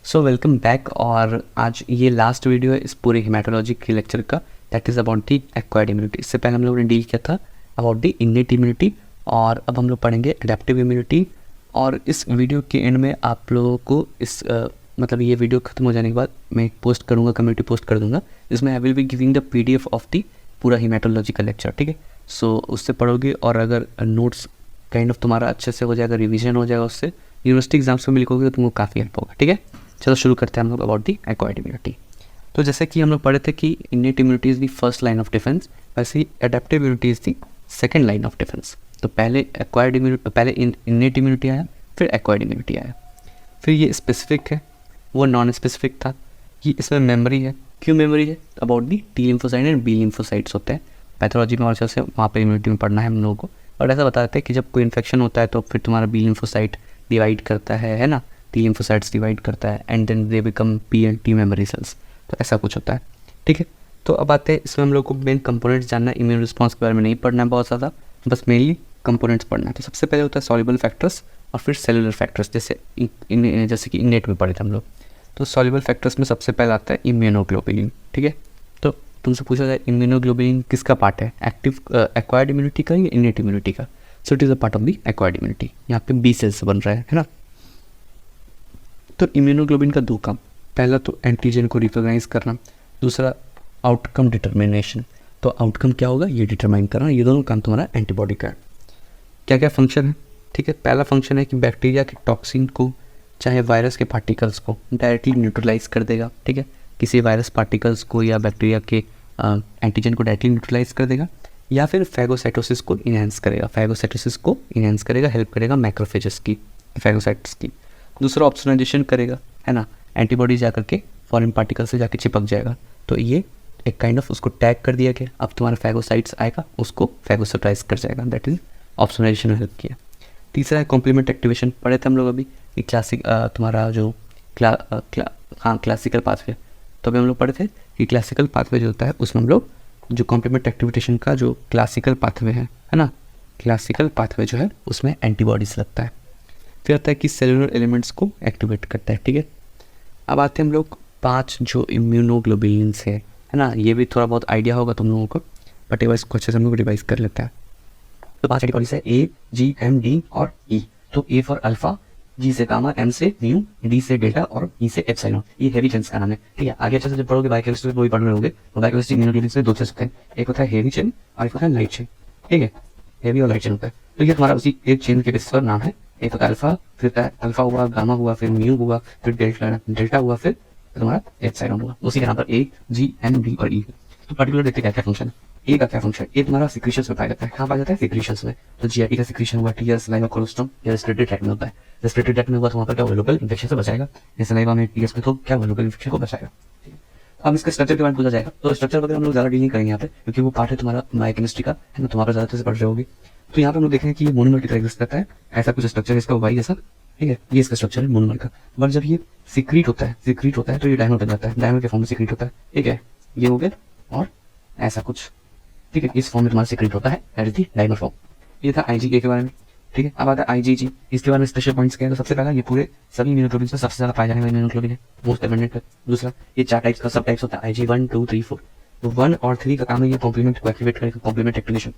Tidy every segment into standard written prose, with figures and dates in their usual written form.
So welcome back. और आज ये लास्ट वीडियो है इस पूरे हेमाटोलॉजी के लेक्चर का, that is about the acquired immunity. इससे पहले हम लोगों ने डील किया था अबाउट दी इन्नेट इम्यूनिटी, और अब हम लोग पढ़ेंगे एडेप्टिव इम्यूनिटी। और इस वीडियो के एंड में आप लोगों को इस मतलब ये वीडियो खत्म हो जाने के बाद मैं पोस्ट करूँगा, कम्युनिटी पोस्ट कर दूँगा, जिसमें I will be giving the PDF of the पूरा हेमाटोलॉजी का लेक्चर। ठीक है, सो उससे पढ़ोगे और अगर नोट्स काइंड ऑफ तुम्हारा अच्छे से हो जाएगा, रिवीजन हो जाएगा, उससे यूनिवर्सिटी एग्जाम्स में लिखोगे तो तुमको काफ़ी हेल्प होगा। ठीक है, चलो शुरू करते हैं हम लोग अबाउट दी एक्वायर्ड इम्यूनिटी। तो जैसे कि हम लोग पढ़े थे कि innate immunity is the first line of defence, वैसे ही adaptive immunity is the second line of defence. तो पहले एक्वायर्ड इम्यूनिटी, पहले इन्नेट इम्यूनिटी आया, फिर एक्वायर्ड इम्यूनिटी आया, फिर ये स्पेसिफिक है, वो नॉन स्पेसिफिक था। ये इसमें मेमोरी है। क्यों मेमोरी है? About the T lymphocyte and B lymphocytes होते हैं। पैथोलॉजी में और से वहाँ पे इम्यूनिटी में पढ़ना है हम लोगों को। और ऐसा बताते हैं कि जब कोई इन्फेक्शन होता है तो फिर तुम्हारा बी लिम्फोसाइट डिवाइड करता है ना, टी लिम्फोसाइट्स डिवाइड करता है, and then they become P and T memory cells. तो ऐसा कुछ होता है। ठीक है, तो अब आते हैं इसमें हम लोग को मेन कंपोनेंट्स जानना है। इम्यून रिस्पॉन्स के बारे में नहीं पढ़ना है बहुत ज़्यादा, बस मेनली कंपोनेंट्स पढ़ना है। तो सबसे पहले होता है सॉल्युबल फैक्टर्स और फिर सेलुलर फैक्टर्स, जैसे कि इन्नेट में पढ़े थे हम लोग। तो सॉल्युबल फैक्टर्स में सबसे पहले आता है इम्यूनोग्लोबुलिन। ठीक है, तो तुमसे पूछा जाए इम्यूनोग्लोबुलिन किसका पार्ट है, एक्टिव एक्वायर्ड इम्यूनिटी का या इन्नेट इम्यूनिटी का? So it is a part of the acquired immunity. यहाँ पे बी सेल्स बन रहा है ना। तो इम्यूनोग्लोबुलिन का दो काम, पहला तो एंटीजन को रिकॉग्नाइज करना, दूसरा आउटकम डिटर्मिनेशन। तो आउटकम क्या होगा ये डिटरमाइन करना। ये दोनों काम तुम्हारा एंटीबॉडी का है। क्या क्या फंक्शन है? ठीक है, पहला फंक्शन है कि बैक्टीरिया के टॉक्सिन को, चाहे वायरस के पार्टिकल्स को डायरेक्टली न्यूट्रलाइज कर देगा। ठीक है, किसी वायरस पार्टिकल्स को या बैक्टीरिया के एंटीजन को डायरेक्टली न्यूट्रलाइज कर देगा, या फिर फैगोसाइटोसिस को इनहेंस करेगा। फैगोसाइटोसिस को इनहेंस करेगा, हेल्प करेगा मैक्रोफेजेस की, फैगोसाइट्स की। दूसरा ऑप्सोनाइजेशन करेगा, है ना, एंटीबॉडी जाकर के फॉरेन पार्टिकल से जाके चिपक जाएगा। तो ये एक काइंड ऑफ उसको टैग कर दिया गया, अब तुम्हारा फैगोसाइट्स आएगा, उसको फैगोसाइटाइज कर जाएगा। दैट इज ऑप्सोनाइजेशन में हेल्प किया। तीसरा है कॉम्प्लीमेंट एक्टिवेशन। पढ़े थे हम लोग अभी कि क्लासिक तुम्हारा जो क्लासिकल पाथवे। तो अभी हम लोग पढ़े थे कि क्लासिकल पाथवे जो होता है उसमें हम लोग जो कॉम्प्लीमेंट एक्टिवेशन का जो क्लासिकल पाथवे है ना, क्लासिकल पाथवे जो है उसमें एंटीबॉडीज लगता है। फिर आता है कि सेलुलर एलिमेंट्स को एक्टिवेट करता है। ठीक है, अब आते हैं हम लोग 5 जो इम्यूनोग्लोबुलिन्स है ना। ये भी थोड़ा बहुत आइडिया होगा तुम लोगों को, बट इसको अच्छे से हम लोग रिवाइज कर लेते हैं। तो 5 एंटीबॉडीज है, ए, जी, एम, डी और ई। तो ए फॉर अल्फा, जी से गामा, एम से म्यू, डी से डेल्टा और ई से एप्सिलॉन। ये हेवी चेन्स का नाम है। ठीक है, आगे अच्छे से जब पढ़ोगे बायोकेमिस्ट्री वो भी पढ़ रहे होगे। तो बायोकेमिस्ट्री इम्यूनोग्लोबुलिन्स में दो चीज होते हैं, एक होता है हेवी चेन और एक होता है लाइट चेन। ठीक है, हेवी और लाइट चेन होता है। तो ये तुम्हारा उसी एक चेन के बेसिस पर नाम है। एक होता है अल्फा, फिर अल्फा हुआ, गामा हुआ, फिर म्यू हुआ, फिर डेल्टा हुआ, फिर तुम्हारा एप्सिलॉन हुआ। उसी के नाम पर ए, जी, एम, डी और ई। तो पर्टिकुलर देखते क्या क्या फंक्शन है। ए का क्या फंक्शन? ए तुम्हारा सिक्रीशंस में पाया जाता है। कहाँ पाया जाता है? सिक्रीशंस में। तो जीआईटी का सिक्रीशन हुआ, टीएस, सलाइवा, कोलोस्ट्रम, या रेस्पिरेटरी ट्रैक्ट में होता है। रेस्पिरेटरी ट्रैक्ट में हुआ तो वहाँ पर क्या लोकल इन्फेक्शन से बचाएगा, या सलाइवा में, टीएस में तो क्या लोकल इन्फेक्शन को बचाएगा। अब इसके स्ट्रक्चर के बारे में पूछा जाएगा, तो स्ट्रक्चर वगैरह हम लोग ज़्यादा डील नहीं करेंगे यहाँ पे, क्योंकि वो पार्ट है तुम्हारा बायोकेमिस्ट्री का, है ना, तुम्हारा ज़्यादा से पढ़ रहे होगे। तो यहाँ पे हम लोग देखेंगे कि ये मोनोमर की तरह एग्जिस्ट करता है। ऐसा कुछ स्ट्रक्चर है इसका वाई जैसा। ठीक है, ये इसका स्ट्रक्चर है मोनोमर का। बट जब ये सिक्रीट होता है तो ये डायमर बन जाता है। डायमर के फॉर्म में सिक्रीट होता है। ठीक है, ये हो गया और ऐसा कुछ। ठीक है, इस फॉर्म में तुम्हारा सिक्रीट होता है, that is the dimer form. ये था IgA के बारे में। ठीक है, अब आता है IgG। इसके बारे में स्पेशल पॉइंट्स क्या है? तो सबसे पहला ये पूरे सभी इम्यूनोग्लोबुलिन में सबसे ज्यादा पाया जाने वाला इम्यूनोग्लोबुलिन है, मोस्ट एबंडेंट है। दूसरा, ये 4 टाइप्स का सब टाइप्स होता है, IG 1, 2, 3, 4। तो 1 और 3 का काम है ये कॉम्प्लीमेंट को एक्टिवेट करेगा, कॉम्प्लीमेंट एक्टिवेशन।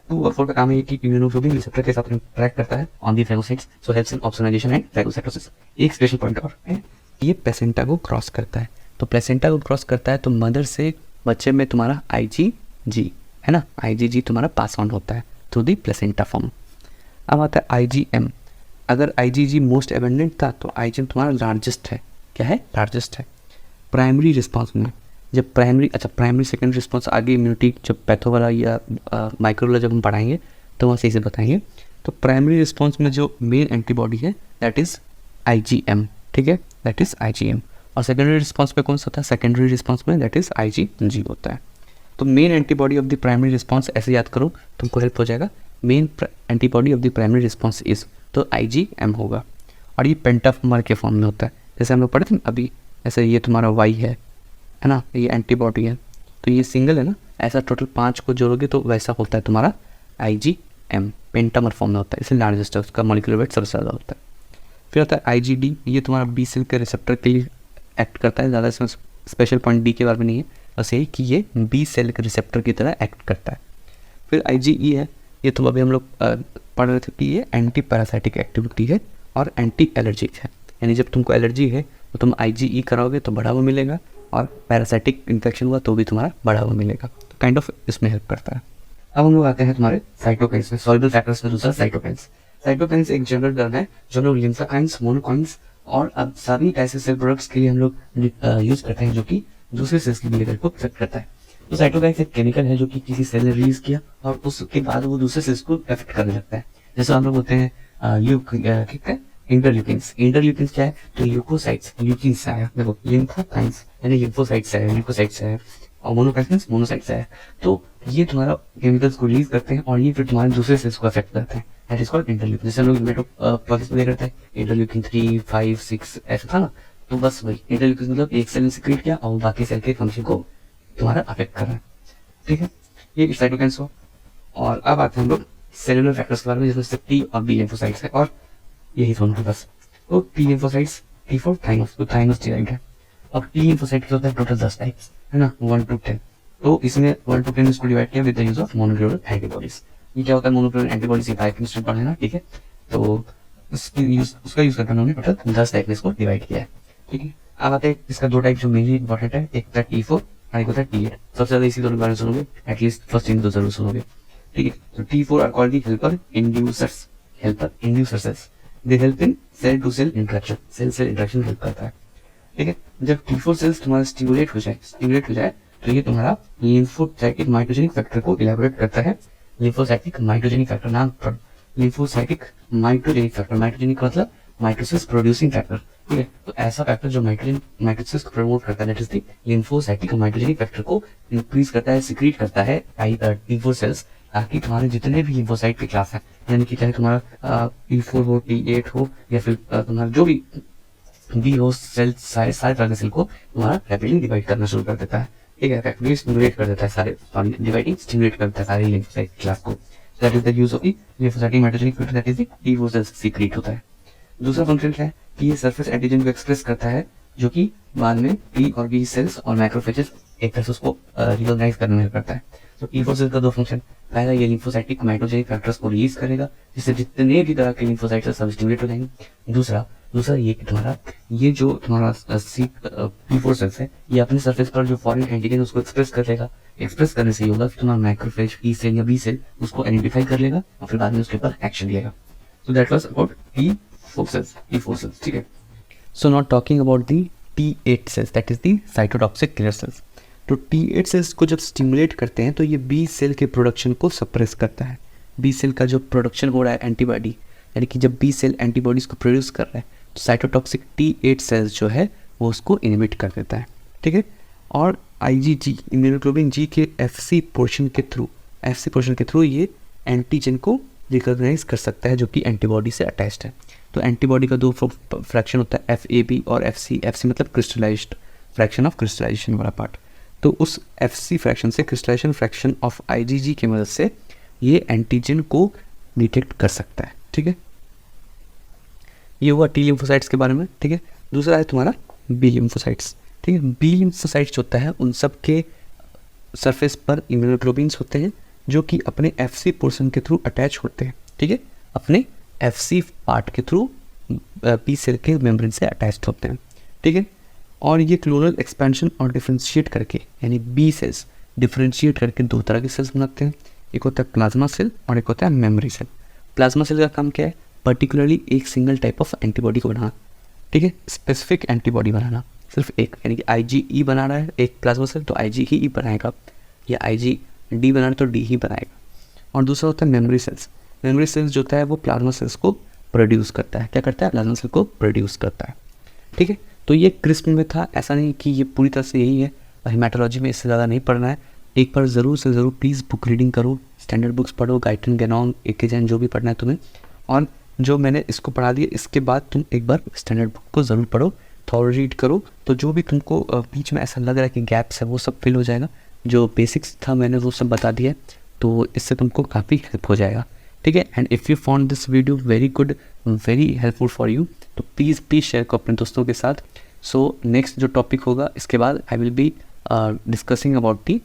2 और 4 का काम है कि इम्यूनोग्लोबुलिन रिसेप्टर के साथ इंटरैक्ट करता है on the phagocytes, so helps in opsonization and phagocytosis. एक स्पेशल पॉइंट और है, ये प्लेसेंटा को क्रॉस करता है। तो प्लेसेंटा को क्रॉस करता है तो मदर से बच्चे में तुम्हारा IgG, है ना, IgG तुम्हारा पास ऑन होता है थ्रू दी प्लेसेंटा फॉर्म। अब आता है IgM। अगर IgG मोस्ट एबंडेंट था तो IgM तुम्हारा लार्जेस्ट है। क्या है? लार्जेस्ट है। प्राइमरी रिस्पॉन्स में जब प्राइमरी सेकेंडरी रिस्पॉन्स आगे इम्यूनिटी जब पैथो वाला या माइक्रो वाला जब हम पढ़ाएंगे तो वहाँ सही से बताएंगे। तो प्राइमरी रिस्पॉन्स में जो मेन एंटीबॉडी है दैट इज़ IgM। ठीक है, दैट इज़ IgM। और सेकेंडरी रिस्पॉन्स में कौन सा होता है? सेकेंडरी रिस्पॉन्स में दैट इज़ IgG होता है। तो main antibody of the primary response ऐसे याद करो, तुमको हेल्प हो जाएगा। Main antibody of the primary response is, तो IgM होगा। और ये पेंटाफॉर्मर के फॉर्म में होता है, जैसे हम लोग पढ़े थे अभी। ऐसे ये तुम्हारा Y है ना, ये एंटीबॉडी है, तो ये सिंगल है ना, ऐसा टोटल 5 को जोड़ोगे तो वैसा होता है तुम्हारा IgM, पेंटामर फॉर्म में होता है, इसलिए लार्जेस्ट है, उसका मॉलिक्यूलर वेट सबसे ज़्यादा होता है। फिर आता है IgD, ये तुम्हारा बी सेल के रिसेप्टर के लिए एक्ट करता है। ज़्यादा इसमें स्पेशल पॉइंट डी के बारे में नहीं है, बस यही कि ये बी सेल के रिसेप्टर की तरह एक्ट करता है। फिर IgE है, ये तो अभी हम लोग पढ़ रहे थे कि ये एंटी पैरासाइटिक एक्टिविटी है और एंटी एलर्जिक है, यानी जब तुमको एलर्जी है तो तुम IgE कराओगे तो बढ़ावा मिलेगा, और पैरासाइटिक इन्फेक्शन हुआ तो भी तुम्हारा बढ़ावा मिलेगा। तो काइंड ऑफ इसमें हेल्प करता है। अब हम लोग आते हैं तुम्हारे साइटोकाइन्स में, सॉल्युबल फैक्टर्स में दूसरा साइटोकाइन्स। साइटोकाइन्स एक जनरल टर्म है जो लोग लिम्फोकाइन्स, मोनोकाइन्स और अब सभी ऐसे सेल प्रोडक्ट्स के लिए हम लोग यूज करते हैं जो कि दूसरे सेल्स की बिहेवियर को अफेक्ट करता है। तो साइटोकाइन्स एक केमिकल है जो कि किसी सेल ने रिलीज किया और उसके बाद वो दूसरे सेल्स को अफेक्ट करने लगता है। जैसे हम लोग बोलते हैं इंटरल्यूकिन्स। इंटरल्यूकिन्स क्या है? तो ल्यूकोसाइट्स, ल्यूकिन्स है, देखो लिम्फोकाइन्स यानी लिम्फोसाइट्स है, ल्यूकोसाइट्स है, और मोनोकाइन्स मोनोसाइट्स है। तो ये तुम्हारा केमिकल्स को रिलीज करते हैं और ये फिर तुम्हारे दूसरे सेल्स को अफेक्ट करते हैं। That is called interleukin. जैसे हम लोग प्रोसेस में करते हैं इंटरल्यूकिन 3, 5, 6 ऐसा था ना, तो बस वही इंटरल्यूकिन मतलब एक सेल ने सिक्रीट किया और बाकी सेल के फंक्शन को तुम्हारा अफेक्ट कर रहा है। ठीक है, ये साइटोकाइन्स हो। और अब आते हैं हम लोग सेलुलर फैक्टर्स के बारे में, जिसमें टी और बी लिम्फोसाइट्स है, और यही दोनों के बस। तो T lymphocytes, T for thymus, तो थाइमस डिराइव्ड है। अब टी लिम्फोसाइट होता है टोटल 10 टाइप्स, है ना, 1 to 10। तो इसमें 1 to 10 इसको डिवाइड किया with the use of monoclonal antibodies. ये क्या होता है मोनोक्लोनल एंटीबॉडीज? बायोकेमिस्ट्री पढ़ना है ना, ठीक है। तो उसका यूज करके उन्होंने टोटल 10 टाइप में इसको डिवाइड किया है। ठीक है, अब आते हैं इसका 2 टाइप जो मेनली इंपॉर्टेंट है, एक होता है T4 और एक होता है T8। सबसे ज्यादा इसी दोनों के बारे में सुनोगे, एटलीस्ट फर्स्ट इन 2 जरूर सुनोगे। ठीक है, तो T4 are called the helper inducers. Helper inducers, they help in cell to cell interaction, cell cell interaction help करता है। ठीक है, जब T4 सेल्स तुम्हारा स्टिमुलेट हो जाए तो ये तुम्हारा लिम्फोसाइटिक माइटोजेनिक फैक्टर को इलैबोरेट करता है। लिम्फोसाइटिक माइटोजेनिक फैक्टर नाम पर, लिम्फोसाइटिक माइटोजेनिक फैक्टर, माइटोजेनिक मतलब माइटोसिस प्रोड्यूसिंग फैक्टर। ठीक है, तो ऐसा फैक्टर जो माइटोसिस को प्रमोट करता है, that is the lymphocytic mitogenic factor को इंक्रीज करता है, सिक्रीट करता है T4 सेल्स, ताकि तुम्हारे जितने भी लिम्फोसाइट के क्लास है, यानी कि चाहे तुम्हारा T4 हो, T8 हो, या फिर तुम्हारा जो भी बी हो, सेल सारे तरह के सेल को तुम्हारा रैपिडली डिवाइड करना शुरू कर देता है। ठीक है, फैक्टरी स्टिमुलेट कर देता है सारे, डिवाइडिंग स्टिमुलेट कर देता है सारे लिम्फोसाइट क्लास को। That is the use of the lymphocytic mitogenic factor, that is the T4 cells secrete होता है। दूसरा फंक्शन है कि ये सरफेस एंटीजन को एक्सप्रेस करता है, जो कि बाद में टी और बी सेल्स और मैक्रोफेजेस एक तरह से उसको रिकॉग्नाइज करने में हेल्प करता है। तो T4 सेल का 2 फंक्शन, पहला ये लिम्फोसाइटिक माइटोजेनिक फैक्टर्स को रिलीज करेगा, जिससे जितने भी तरह के लिम्फोसाइट्स सब स्टिमुलेट हो जाएंगे। दूसरा ये कि तुम्हारा ये जो तुम्हारा T4 सेल्स है, ये अपने सरफेस पर जो फॉरेन एंटीजन उसको एक्सप्रेस कर लेगा। एक्सप्रेस करने से ये होगा कि तुम्हारा मैक्रोफेज ई सेल या बी सेल उसको आइडेंटिफाई कर लेगा और फिर बाद में उसके ऊपर एक्शन लेगा। So that was about T4 cells, ठीक है। So now talking about the T8 cells, that is the cytotoxic killer cells. तो T8 सेल्स को जब स्टिमुलेट करते हैं तो ये बी सेल के प्रोडक्शन को सप्रेस करता है। बी सेल का जो प्रोडक्शन हो रहा है एंटीबॉडी, यानी कि जब बी सेल एंटीबॉडीज को प्रोड्यूस कर रहा है तो साइटोटॉक्सिक T8 सेल्स जो है वो उसको इनिबिट कर देता है। ठीक है, और IgG इम्यूनोग्लोबिन जी के FC पोर्शन के थ्रू ये एंटीजन को रिकॉग्नाइज कर सकता है जो कि एंटीबॉडी से अटैच्ड है। तो एंटीबॉडी का 2 फ्रैक्शन होता है, FAB और FC। FC मतलब क्रिस्टलाइज्ड फ्रैक्शन ऑफ क्रिस्टलाइजेशन वाला पार्ट। तो उस FC फ्रैक्शन से क्रिस्टलाइजेशन फ्रैक्शन ऑफ IgG की मदद से ये एंटीजन को डिटेक्ट कर सकता है। ठीक है, ये हुआ T लिम्फोसाइट्स के बारे में। ठीक है, दूसरा है तुम्हारा B लिम्फोसाइट्स। ठीक है, B लिम्फोसाइट्स होता है उन सब के सरफेस पर इम्यूनोग्लोबिन्स होते हैं जो कि अपने FC पोर्शन के थ्रू अटैच होते हैं। ठीक है, अपने FC पार्ट के थ्रू बी सेल के मेम्ब्रेन से अटैच्ड होते हैं। ठीक है, और ये क्लोनल एक्सपेंशन और डिफ्रेंशिएट करके, यानी बी सेल्स डिफ्रेंशिएट करके 2 तरह के सेल्स बनाते हैं। एक होता है प्लाज्मा सेल और एक होता है मेमोरी सेल। प्लाज्मा सेल का काम क्या है? पर्टिकुलरली एक सिंगल टाइप ऑफ एंटीबॉडी को बनाना। ठीक है, स्पेसिफिक एंटीबॉडी बनाना, सिर्फ एक, यानी कि IgE बना रहा है एक प्लाज्मा सेल तो IgE बनाएगा, या IgD बना रहा है तो D ही बनाएगा। और दूसरा होता है मेमोरी सेल्स। मेमोरी सेल्स जो होता है वो प्लाज्मा सेल्स को प्रोड्यूस करता है। क्या करता है? प्लाज्मा सेल को प्रोड्यूस करता है। ठीक है, तो ये क्रिस्प में था, ऐसा नहीं कि ये पूरी तरह से यही है। हेमाटोलॉजी में इससे ज़्यादा नहीं पढ़ना है। एक बार ज़रूर से ज़रूर प्लीज़ बुक रीडिंग करो, स्टैंडर्ड बुक्स पढ़ो, गाइटन गैनोंग, एकेजन, जो भी पढ़ना है तुम्हें। और जो मैंने इसको पढ़ा दिया इसके बाद तुम एक बार स्टैंडर्ड बुक को ज़रूर पढ़ो, थॉरो रीड करो, तो जो भी तुमको बीच में ऐसा लग रहा है कि गैप्स है वो सब फिल हो जाएगा। जो बेसिक्स था मैंने वो सब बता दिया, तो इससे तुमको काफ़ी हेल्प हो जाएगा। ठीक है, and if you found this video very good, very helpful for you, तो प्लीज़ शेयर करो अपने दोस्तों के साथ। सो नेक्स्ट जो टॉपिक होगा इसके बाद I will be discussing about the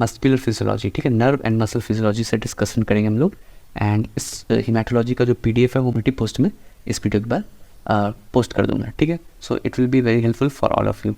muscular physiology, ठीक है, नर्व एंड मसल फिजियोलॉजी से डिस्कशन करेंगे हम लोग। एंड इस हेमाटोलॉजी का जो PDF है वो कम्युनिटी पोस्ट में इस वीडियो के बाद पोस्ट कर दूंगा, ठीक है। So it will be very helpful for all of you.